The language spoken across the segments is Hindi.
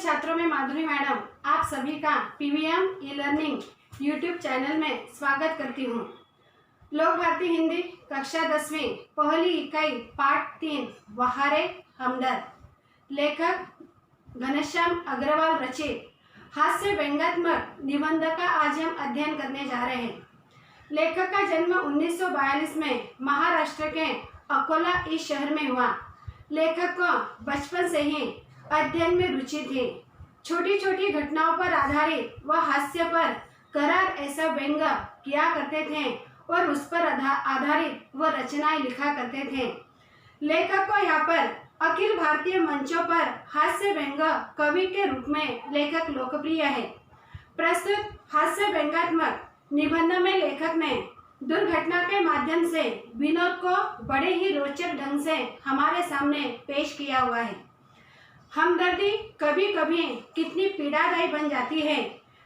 छात्रों में माधुरी मैडम आप सभी का PVM e learning YouTube channel में स्वागत करती हूँ। लोक भारती हिंदी कक्षा 10वीं पहली इकाई पाठ 3 वहारे हमदर्द, लेखक घनश्याम अग्रवाल रचित हास्य व्यंग्यात्मक निबंध का आज हम अध्ययन करने जा रहे हैं। लेखक का जन्म 1942 में महाराष्ट्र के अकोला इस शहर में हुआ। लेखक को बचपन से ही अध्ययन में रुचि थी। छोटी छोटी घटनाओं पर आधारित व हास्य पर करार ऐसा व्यंग्य किया करते थे और उस पर आधारित वह रचनाएं लिखा करते थे। लेखक को यहाँ पर अखिल भारतीय मंचों पर हास्य व्यंग्य कवि के रूप में लेखक लोकप्रिय है। प्रस्तुत हास्य व्यंग्यात्मक निबंध में लेखक ने दुर्घटना के माध्यम से विनोद को बड़े ही रोचक ढंग से हमारे सामने पेश किया हुआ है। हमदर्दी कभी कभी कितनी पीड़ादायी बन जाती है,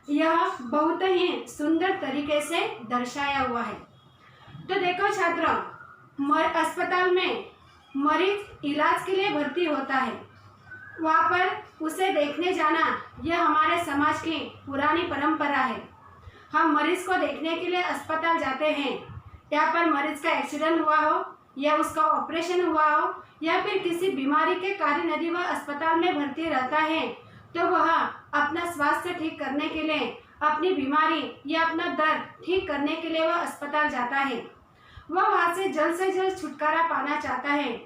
यह बहुत ही सुंदर तरीके से दर्शाया हुआ है। तो देखो छात्रों, अस्पताल में मरीज इलाज के लिए भर्ती होता है। वहाँ पर उसे देखने जाना यह हमारे समाज की पुरानी परंपरा है। हम मरीज को देखने के लिए अस्पताल जाते हैं। यहाँ पर मरीज का एक्सीडेंट हुआ हो या उसका ऑपरेशन हुआ हो या फिर किसी बीमारी के कारण यदि वह अस्पताल में भर्ती रहता है तो वह अपना स्वास्थ्य ठीक करने के लिए, अपनी बीमारी या अपना दर्द ठीक करने के लिए वह अस्पताल जाता है। वह वहाँ से जल्द छुटकारा पाना चाहता है।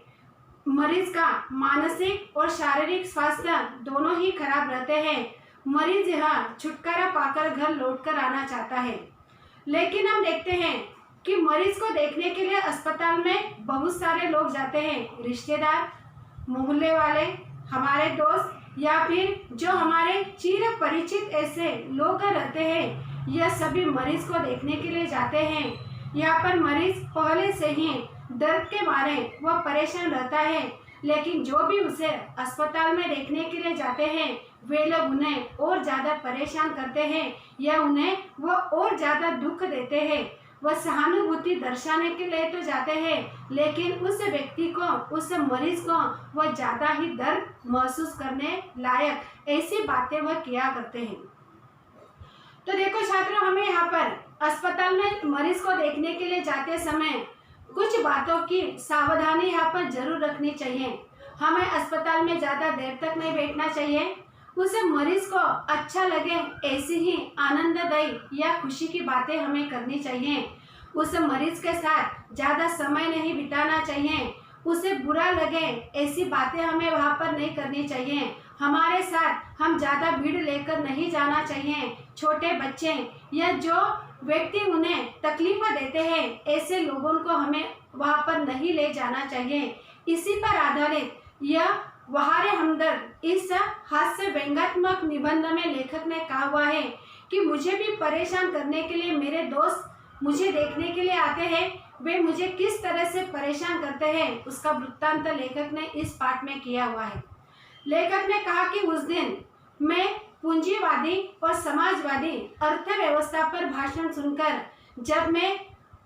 मरीज का मानसिक और शारीरिक स्वास्थ्य दोनों ही खराब रहते हैं। मरीज यहाँ छुटकारा पाकर घर लौटकर आना चाहता है। लेकिन हम देखते हैं कि मरीज को देखने के लिए अस्पताल में बहुत सारे लोग जाते हैं। रिश्तेदार, मोहल्ले वाले, हमारे दोस्त या फिर जो हमारे चिर परिचित ऐसे लोग रहते हैं, यह सभी मरीज को देखने के लिए जाते हैं। यहाँ पर मरीज पहले से ही दर्द के मारे वह परेशान रहता है, लेकिन जो भी उसे अस्पताल में देखने के लिए जाते हैं वे लोग उन्हें और ज़्यादा परेशान करते हैं या उन्हें वह और ज़्यादा दुख देते हैं। वह सहानुभूति दर्शाने के लिए तो जाते हैं, लेकिन उस व्यक्ति को, उस मरीज को वह ज़्यादा ही दर्द महसूस करने लायक ऐसी बातें वह किया करते हैं। तो देखो छात्रों, हमें यहाँ पर अस्पताल में मरीज को देखने के लिए जाते समय कुछ बातों की सावधानी यहाँ पर जरूर रखनी चाहिए। हमें अस्पताल में ज़्यादा देर तक नहीं बैठना चाहिए। उस मरीज को अच्छा लगे ऐसी ही आनंददायी या खुशी की बातें हमें करनी चाहिए। उस मरीज के साथ ज़्यादा समय नहीं बिताना चाहिए। उसे बुरा लगे ऐसी बातें हमें वहाँ पर नहीं करनी चाहिए। हमारे साथ हम ज़्यादा भीड़ लेकर नहीं जाना चाहिए। छोटे बच्चे या जो व्यक्ति उन्हें तकलीफ देते हैं ऐसे लोगों को हमें वहाँ पर नहीं ले जाना चाहिए। इसी पर आधारित यह वहारे हमदर्द इस हास्य व्यंग्यात्मक निबंध में लेखक ने कहा हुआ है कि मुझे भी परेशान करने के लिए मेरे दोस्त मुझे देखने के लिए आते हैं। वे मुझे किस तरह से परेशान करते हैं उसका वृत्तांत लेखक ने इस पाठ में किया हुआ है। लेखक ने कहा कि उस दिन मैं पूंजीवादी और समाजवादी अर्थव्यवस्था पर भाषण सुनकर जब मैं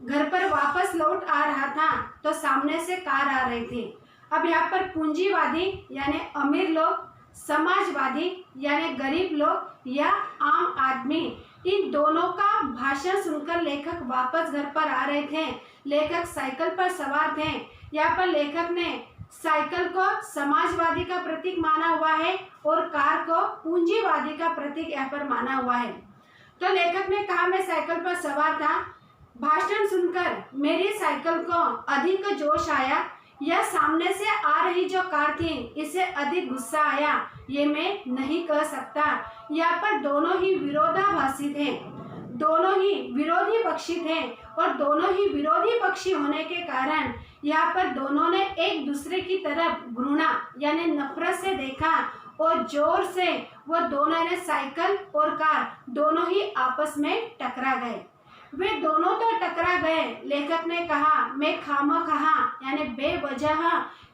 घर पर वापस लौट आ रहा था तो सामने से कार आ रही थी। अब यहाँ पर पूंजीवादी यानी अमीर लोग, समाजवादी यानी गरीब लोग या आम आदमी, इन दोनों का भाषण सुनकर लेखक वापस घर पर आ रहे थे। लेखक साइकिल पर सवार थे। यहाँ पर लेखक ने साइकिल को समाजवादी का प्रतीक माना हुआ है और कार को पूंजीवादी का प्रतीक यहाँ पर माना हुआ है। तो लेखक ने कहा मैं साइकिल पर सवार था। भाषण सुनकर मेरी साइकिल को अधिक जोश आया या सामने से आ रही जो कार थी इसे अधिक गुस्सा आया, ये मैं नहीं कह सकता। यहाँ पर दोनों ही विरोधाभासी थे, दोनों ही विरोधी पक्षी थे और दोनों ही विरोधी पक्षी होने के कारण यहाँ पर दोनों ने एक दूसरे की तरफ घृणा यानी नफरत से देखा और जोर से वो दोनों ने साइकिल और कार दोनों ही आपस में टकरा गए। वे दोनों तो टकरा गए। लेखक ने कहा, मैं खामखा यानी बेवजह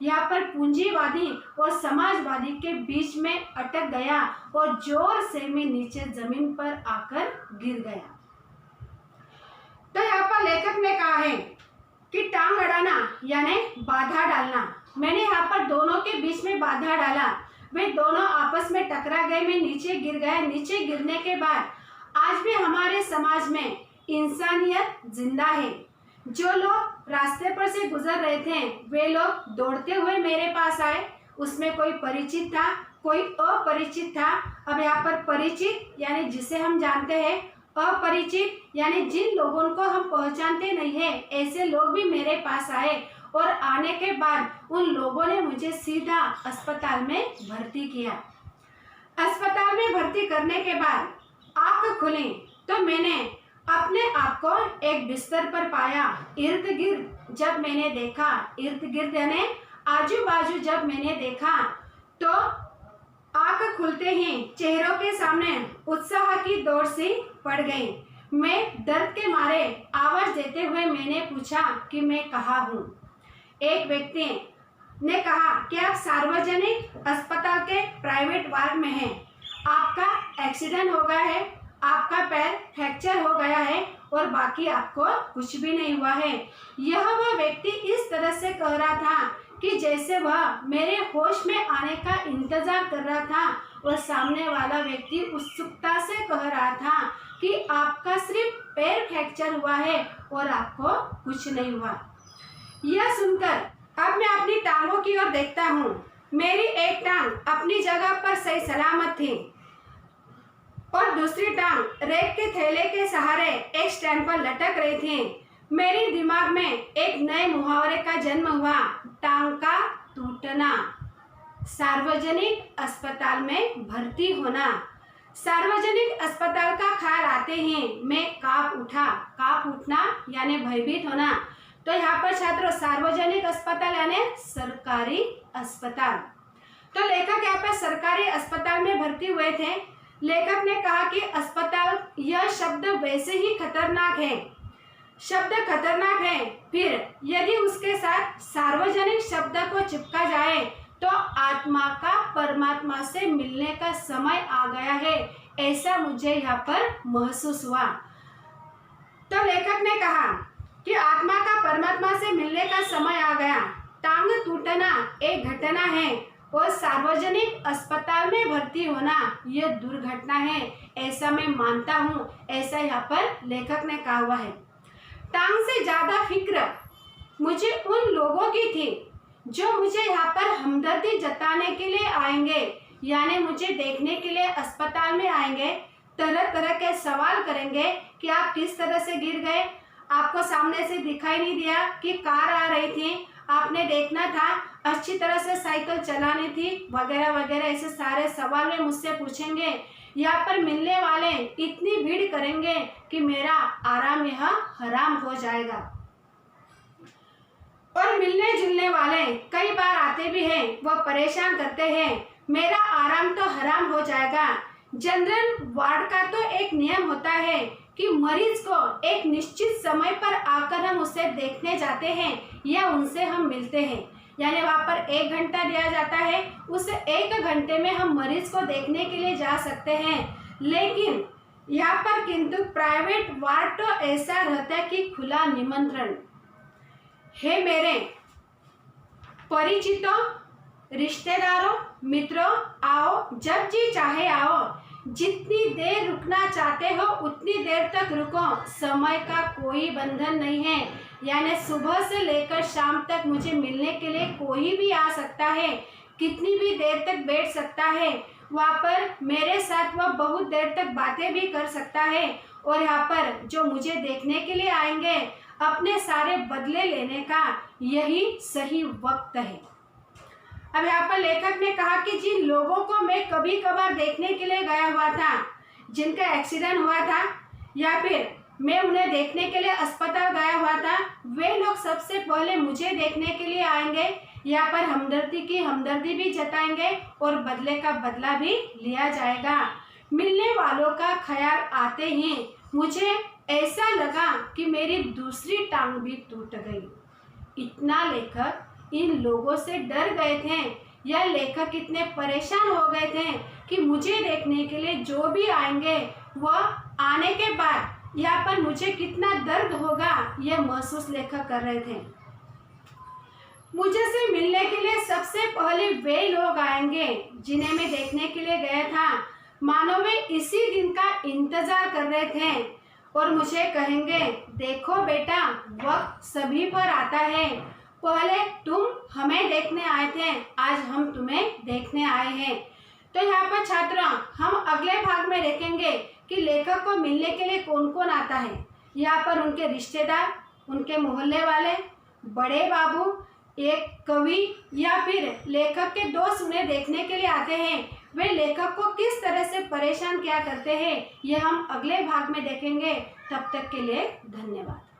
यहाँ पर पूंजीवादी और समाजवादी के बीच में अटक गया और जोर से मैं नीचे जमीन पर आकर गिर गया। तो यहाँ पर लेखक ने कहा है कि टांग अड़ाना यानी बाधा डालना। मैंने यहाँ पर दोनों के बीच में बाधा डाला, वे दोनों आपस में टकरा गए, मैं नीचे गिर गया। नीचे गिरने के बाद आज भी हमारे समाज में इंसानियत जिंदा है। जो लोग रास्ते पर से गुजर रहे थे वे लोग दौड़ते हुए मेरे पास आए। उसमें कोई परिचित था, कोई अपरिचित था। अब यहाँ पर परिचित यानी जिसे हम जानते हैं, अपरिचित यानी जिन लोगों को हम पहचानते नहीं है, ऐसे लोग भी मेरे पास आए। और आने के बाद उन लोगों ने मुझे सीधा अस्पताल में भर्ती किया। अस्पताल में भर्ती करने के बाद आंख खुली तो मैंने अपने आप को एक बिस्तर पर पाया। इर्द गिर्द जब मैंने देखा, इर्द गिर्द यानी आजू बाजू जब मैंने देखा तो आंख खुलते ही चेहरों के सामने उत्साह की दौड़ सी पड़ गई। मैं दर्द के मारे आवाज देते हुए मैंने पूछा कि मैं कहाँ हूँ। एक व्यक्ति ने कहा कि आप सार्वजनिक अस्पताल के प्राइवेट वार्ड में हैं। आपका एक्सीडेंट हो गया है, आपका पैर फ्रैक्चर हो गया है और बाकी आपको कुछ भी नहीं हुआ है। यह वह व्यक्ति इस तरह से कह रहा था कि जैसे वह मेरे होश में आने का इंतजार कर रहा था और सामने वाला व्यक्ति उत्सुकता से कह रहा था कि आपका सिर्फ पैर फ्रैक्चर हुआ है और आपको कुछ नहीं हुआ। यह सुनकर अब मैं अपनी टांगों की ओर देखता हूँ। मेरी एक टांग अपनी जगह पर सही सलामत थी और दूसरी टांग रेत के थैले के सहारे एक स्टैंड पर लटक रही थी। मेरे दिमाग में एक नए मुहावरे का जन्म हुआ, टांग का टूटना। सार्वजनिक अस्पताल में भर्ती होना। सार्वजनिक अस्पताल का ख्याल आते ही मैं कांप उठा। कांप उठना यानी भयभीत होना। तो यहाँ पर छात्रों सार्वजनिक अस्पताल यानी सरकारी अस्पताल। तो लेखक यहाँ पर सरकारी अस्पताल में भर्ती हुए थे। लेखक ने कहा कि अस्पताल, यह शब्द वैसे ही खतरनाक है। शब्द खतरनाक है, फिर यदि उसके साथ सार्वजनिक शब्द को चिपका जाए तो आत्मा का परमात्मा से मिलने का समय आ गया है, ऐसा मुझे यहाँ पर महसूस हुआ। तो लेखक ने कहा कि आत्मा का परमात्मा से मिलने का समय आ गया। टांग टूटना एक घटना है और सार्वजनिक अस्पताल में भर्ती होना यह दुर्घटना है, ऐसा मैं मानता हूँ, ऐसा यहाँ पर लेखक ने कहा हुआ है। टांग से ज्यादा फिक्र मुझे उन लोगों की थी जो मुझे यहाँ पर हमदर्दी जताने के लिए आएंगे, यानी मुझे देखने के लिए अस्पताल में आएंगे, तरह तरह के सवाल करेंगे कि आप किस तरह से गिर गए, आपको सामने से दिखाई नहीं दिया कि कार आ रही थी, आपने देखना था, अच्छी तरह से साइकिल चलानी थी, वगैरह वगैरह। ऐसे सारे सवाल वे मुझसे पूछेंगे। यहाँ पर मिलने वाले इतनी भीड़ करेंगे कि मेरा आराम यहाँ हराम हो जाएगा। और मिलने जुलने वाले कई बार आते भी हैं, वह परेशान करते हैं, मेरा आराम तो हराम हो जाएगा। जनरल वार्ड का तो एक नियम होता है कि मरीज को एक निश्चित समय पर आकर हम उसे देखने जाते हैं या उनसे हम मिलते हैं, यानी वहाँ पर 1 घंटा दिया जाता है, उस 1 घंटे में हम मरीज को देखने के लिए जा सकते हैं। लेकिन यहाँ पर किंतु प्राइवेट वार्ड तो ऐसा रहता है कि खुला निमंत्रण है। मेरे परिचितों, रिश्तेदारों, मित्रों, आओ, जब जी चाहे आओ, जितनी देर रुकना चाहते हो उतनी देर तक रुको, समय का कोई बंधन नहीं है। यानी सुबह से लेकर शाम तक मुझे मिलने के लिए कोई भी आ सकता है, कितनी भी देर तक बैठ सकता है, वहाँ पर मेरे साथ वह बहुत देर तक बातें भी कर सकता है। और यहाँ पर जो मुझे देखने के लिए आएंगे, अपने सारे बदले लेने का यही सही वक्त है। अब यहाँ पर लेखक ने कहा कि जिन लोगों को मैं कभी कभार देखने के लिए गया हुआ था, जिनका एक्सीडेंट हुआ था या फिर मैं उन्हें देखने के लिए अस्पताल गया हुआ था, वे लोग सबसे पहले मुझे देखने के लिए आएंगे, यहाँ पर हमदर्दी की हमदर्दी भी जताएंगे और बदले का बदला भी लिया जाएगा। मिलने वालों का ख्याल आते ही मुझे ऐसा लगा कि मेरी दूसरी टांग भी टूट गई। इतना लेखक इन लोगों से डर गए थे, यह लेखक इतने परेशान हो गए थे कि मुझे देखने के लिए जो भी आएंगे वह आने के बाद यहाँ पर मुझे कितना दर्द होगा यह महसूस लेखक कर रहे थे। मुझे से मिलने के लिए सबसे पहले वे लोग आएंगे जिन्हें मैं देखने के लिए गया था, मानो वे इसी दिन का इंतजार कर रहे थे और मुझे कहेंगे, देखो बेटा, वक्त सभी पर आता है, पहले तुम हमें देखने आए थे, आज हम तुम्हें देखने आए हैं। तो यहाँ पर छात्रों, हम अगले भाग में देखेंगे कि लेखक को मिलने के लिए कौन कौन आता है। यहाँ पर उनके रिश्तेदार, उनके मोहल्ले वाले, बड़े बाबू, एक कवि या फिर लेखक के दोस्त उन्हें देखने के लिए आते हैं। वे लेखक को किस तरह से परेशान किया करते हैं, यह हम अगले भाग में देखेंगे। तब तक के लिए धन्यवाद।